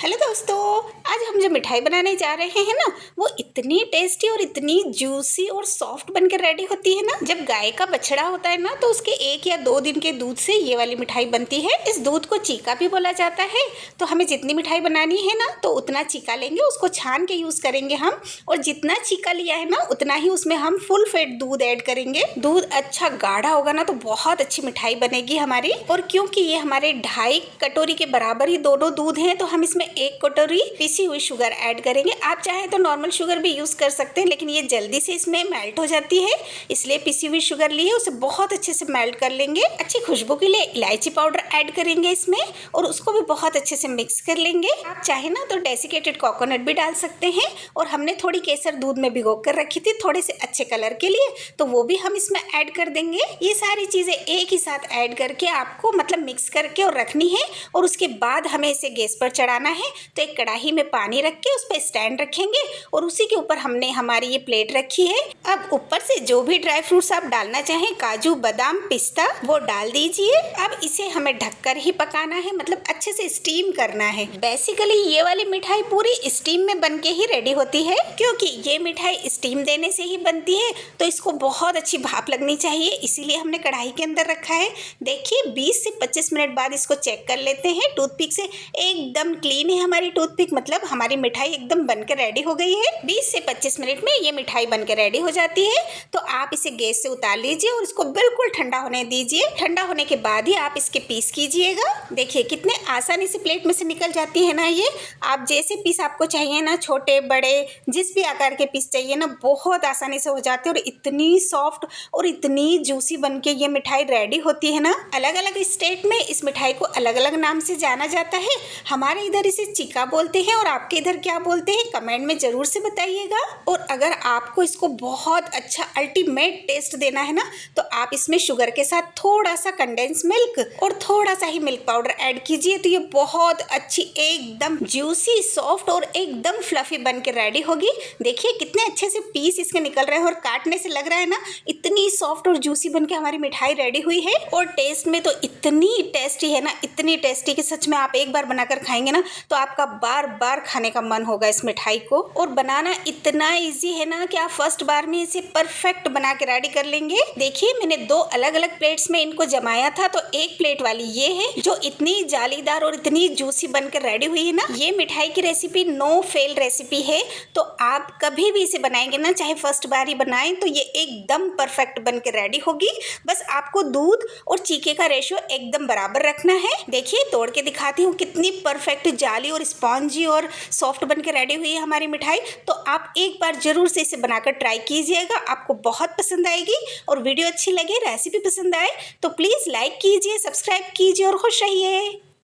Hello दोस्तों, आज हम जो मिठाई बनाने जा रहे हैं ना, वो इतनी टेस्टी और इतनी जूसी और सॉफ्ट बनकर रेडी होती है ना। जब गाय का बछड़ा होता है ना, तो उसके 1 या 2 दिन के दूध से ये वाली मिठाई बनती है। इस दूध को चीका भी बोला जाता है। तो हमें जितनी मिठाई बनानी है ना, तो उतना चीका लेंगे, उसको छान के यूज करेंगे हम। और जितना चीका लिया है ना, उतना ही उसमें हम फुल फेट दूध ऐड करेंगे। दूध अच्छा गाढ़ा होगा ना, तो बहुत अच्छी मिठाई बनेगी हमारी। और क्योंकि ये हमारे 2.5 कटोरी के बराबर ही दोनों दूध हैं, तो हम इसमें 1 कटोरी पिसी हुई शुगर ऐड करेंगे। आप चाहें तो नॉर्मल शुगर भी यूज कर सकते हैं, लेकिन ये जल्दी से इसमें मेल्ट हो जाती है, इसलिए पिसी हुई शुगर ली है, उसे बहुत अच्छे से मेल्ट कर लेंगे। अच्छी खुशबू के लिए इलायची पाउडर ऐड करेंगे इसमें, और उसको भी बहुत अच्छे से मिक्स कर लेंगे। आप चाहे ना तो डेसिकेटेड कोकोनट भी डाल सकते हैं। और हमने थोड़ी केसर दूध में भिगो कर रखी थी थोड़े से अच्छे कलर के लिए, तो वो भी हम इसमें ऐड कर देंगे। ये सारी चीजें एक ही साथ ऐड करके आपको मतलब मिक्स करके और रखनी है। और उसके बाद हमें इसे गैस पर चढ़ाना है। तो एक कढ़ाई में पानी रख के उस पर स्टैंड रखेंगे, और उसी के ऊपर हमने हमारी ये प्लेट रखी है। अब ऊपर से जो भी ड्राई फ्रूट्स आप डालना चाहें, काजू, बादाम, पिस्ता, वो डाल दीजिए। अब इसे हमें ढककर ही पकाना है, मतलब अच्छे से स्टीम करना है। बेसिकली ये वाली मिठाई पूरी स्टीम में बन के ही रेडी होती है, क्योंकि ये मिठाई स्टीम देने से ही बनती है। तो इसको बहुत अच्छी भाप लगनी चाहिए, इसीलिए हमने कढ़ाई के अंदर रखा है। देखिए 20 से 25 मिनट बाद इसको चेक कर लेते हैं टूथपिक से। एकदम क्लीन है हमारी टूथपिक, मतलब हमारी मिठाई एकदम बनकर रेडी हो गई है। 20 से 25 मिनट में ये मिठाई बनकर रेडी हो जाती है। तो आप इसे गैस से उतार लीजिए और इसको बिल्कुल ठंडा होने दीजिए। ठंडा होने के बाद ही आप इसके पीस कीजिएगा। देखिए कितने आसानी से प्लेट में से निकल जाती है ना ये। आप जैसे पीस आपको चाहिए ना, छोटे बड़े जिस भी आकार के पीस चाहिए ना, बहुत आसानी से हो जाते हैं। और इतनी सॉफ्ट और इतनी जूसी बनके ये मिठाई रेडी होती है ना। अलग अलग स्टेट में इस मिठाई को अलग अलग नाम से जाना जाता है। हमारे इधर इसे चीका बोलते हैं, और आपके इधर क्या बोलते हैं कमेंट में जरूर से बताइएगा। और अगर आपको इसको बहुत अच्छा अल्टीमेट टेस्ट देना है ना, तो आप इसमें शुगर के साथ थोड़ा सा कंडेंस मिल्क और थोड़ा सा ही मिल्क पाउडर ऐड कीजिए। तो ये बहुत अच्छी एकदम जूसी, सॉफ्ट और एकदम फ्लफी बन के रेडी होगी। देखिए कितने अच्छे से पीस इसके निकल रहे हैं, और काटने से लग रहा है ना इतनी सॉफ्ट और जूसी बन के हमारी मिठाई रेडी हुई है। और टेस्ट में तो इतनी टेस्टी है ना, इतनी टेस्टी कि सच में आप एक बार बनाकर खाएंगे ना, तो आपका बार बार खाने का मन होगा इस मिठाई को। और बनाना इतना इजी है ना कि आप फर्स्ट बार में इसे परफेक्ट बना के रेडी कर लेंगे। देखिए मैंने 2 अलग अलग प्लेट्स में इनको जमाया था। तो एक प्लेट वाली ये है जो इतनी जालीदार और इतनी जूसी बनकर रेडी हुई है ना। ये मिठाई की रेसिपी नो फेल रेसिपी है। तो आप कभी भी इसे बनाएंगे ना, चाहे फर्स्ट बार ही बनाएं, तो ये एकदम परफेक्ट बन के रेडी होगी। बस आपको दूध और चीके का रेशियो एकदम बराबर रखना है। देखिए तोड़ के दिखाती हूँ कितनी परफेक्ट जाली और स्पॉन्जी और सॉफ्ट बन के रेडी हुई है हमारी मिठाई। तो आप एक बार जरूर से इसे बनाकर ट्राई कीजिएगा, आपको बहुत पसंद आएगी। और वीडियो अच्छी लगे, रेसिपी पसंद आए, तो प्लीज़ लाइक कीजिए, सब्सक्राइब कीजिए और खुश रहिए।